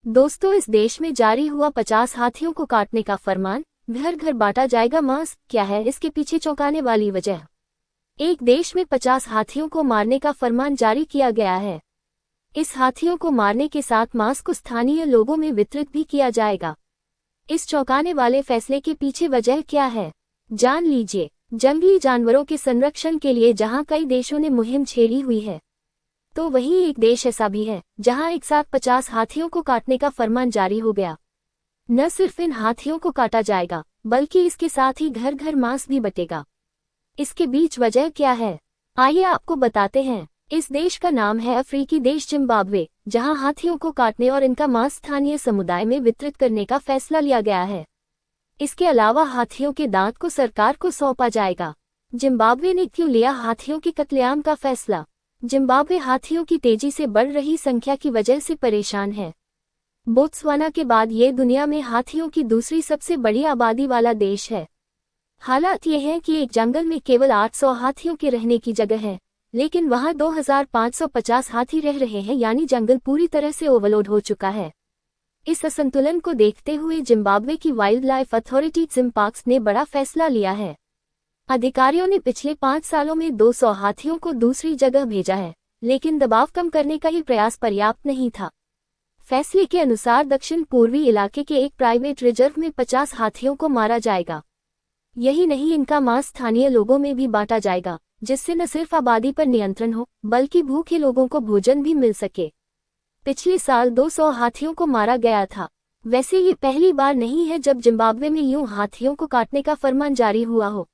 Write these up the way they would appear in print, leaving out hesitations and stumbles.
दोस्तों, इस देश में जारी हुआ 50 हाथियों को काटने का फरमान, घर घर बांटा जाएगा मांस। क्या है इसके पीछे चौंकाने वाली वजह? एक देश में 50 हाथियों को मारने का फरमान जारी किया गया है। इस हाथियों को मारने के साथ मांस को स्थानीय लोगों में वितरित भी किया जाएगा। इस चौंकाने वाले फैसले के पीछे वजह क्या है, जान लीजिए। जंगली जानवरों के संरक्षण के लिए जहां कई देशों ने मुहिम छेड़ी हुई है, तो वहीं एक देश ऐसा भी है जहां एक साथ 50 हाथियों को काटने का फरमान जारी हो गया। न सिर्फ इन हाथियों को काटा जाएगा, बल्कि इसके साथ ही घर घर मांस भी बटेगा। इसके बीच वजह क्या है, आइए आपको बताते हैं। इस देश का नाम है अफ्रीकी देश जिम्बाब्वे, जहां हाथियों को काटने और इनका मांस स्थानीय समुदाय में वितरित करने का फैसला लिया गया है। इसके अलावा हाथियों के दांत को सरकार को सौंपा जाएगा। जिम्बाब्वे ने क्यों लिया हाथियों के कत्लेआम का फैसला? जिम्बाब्वे हाथियों की तेजी से बढ़ रही संख्या की वजह से परेशान है। बोत्सवाना के बाद ये दुनिया में हाथियों की दूसरी सबसे बड़ी आबादी वाला देश है। हालात ये है कि एक जंगल में केवल 800 हाथियों के रहने की जगह है, लेकिन वहां 2550 हाथी रह रहे हैं, यानी जंगल पूरी तरह से ओवरलोड हो चुका है। इस असंतुलन को देखते हुए जिम्बाब्वे की वाइल्ड लाइफ अथॉरिटी जिम्पाक्स ने बड़ा फैसला लिया है। अधिकारियों ने पिछले 5 सालों में 200 हाथियों को दूसरी जगह भेजा है, लेकिन दबाव कम करने का ये प्रयास पर्याप्त नहीं था। फैसले के अनुसार दक्षिण पूर्वी इलाके के एक प्राइवेट रिजर्व में 50 हाथियों को मारा जाएगा। यही नहीं, इनका मांस स्थानीय लोगों में भी बांटा जाएगा, जिससे न सिर्फ आबादी पर नियंत्रण हो, बल्कि भूखे लोगों को भोजन भी मिल सके। पिछले साल 200 हाथियों को मारा गया था। वैसे ये पहली बार नहीं है जब जिम्बाब्वे में यूं हाथियों को काटने का फरमान जारी हुआ हो।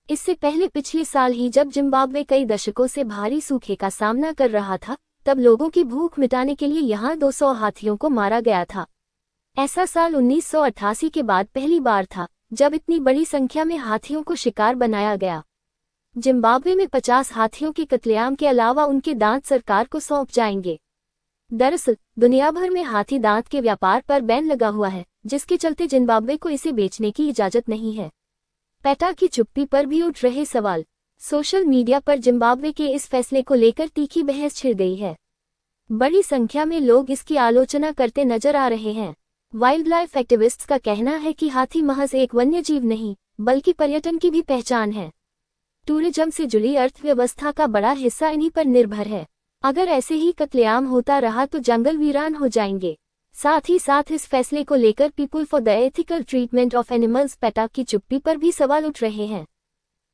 इससे पहले पिछले साल ही जब जिम्बाब्वे कई दशकों से भारी सूखे का सामना कर रहा था, तब लोगों की भूख मिटाने के लिए यहां 200 हाथियों को मारा गया था। ऐसा साल 1988 के बाद पहली बार था जब इतनी बड़ी संख्या में हाथियों को शिकार बनाया गया। जिम्बाब्वे में 50 हाथियों के कत्लेआम के अलावा उनके दांत सरकार को सौंप जाएंगे। दरअसल दुनिया भर में हाथी दांत के व्यापार पर बैन लगा हुआ है, जिसके चलते जिम्बाब्वे को इसे बेचने की इजाजत नहीं है। पेटा की चुप्पी पर भी उठ रहे सवाल। सोशल मीडिया पर जिम्बाब्वे के इस फैसले को लेकर तीखी बहस छिड़ गई है। बड़ी संख्या में लोग इसकी आलोचना करते नजर आ रहे हैं। वाइल्ड लाइफ एक्टिविस्ट्स का कहना है कि हाथी महज एक वन्य जीव नहीं, बल्कि पर्यटन की भी पहचान है। टूरिज्म से जुड़ी अर्थव्यवस्था का बड़ा हिस्सा इन्हीं पर निर्भर है। अगर ऐसे ही कत्लेआम होता रहा तो जंगल वीरान हो जाएंगे। साथ ही साथ इस फैसले को लेकर people for the ethical treatment of animals PETA की चुप्पी पर भी सवाल उठ रहे हैं।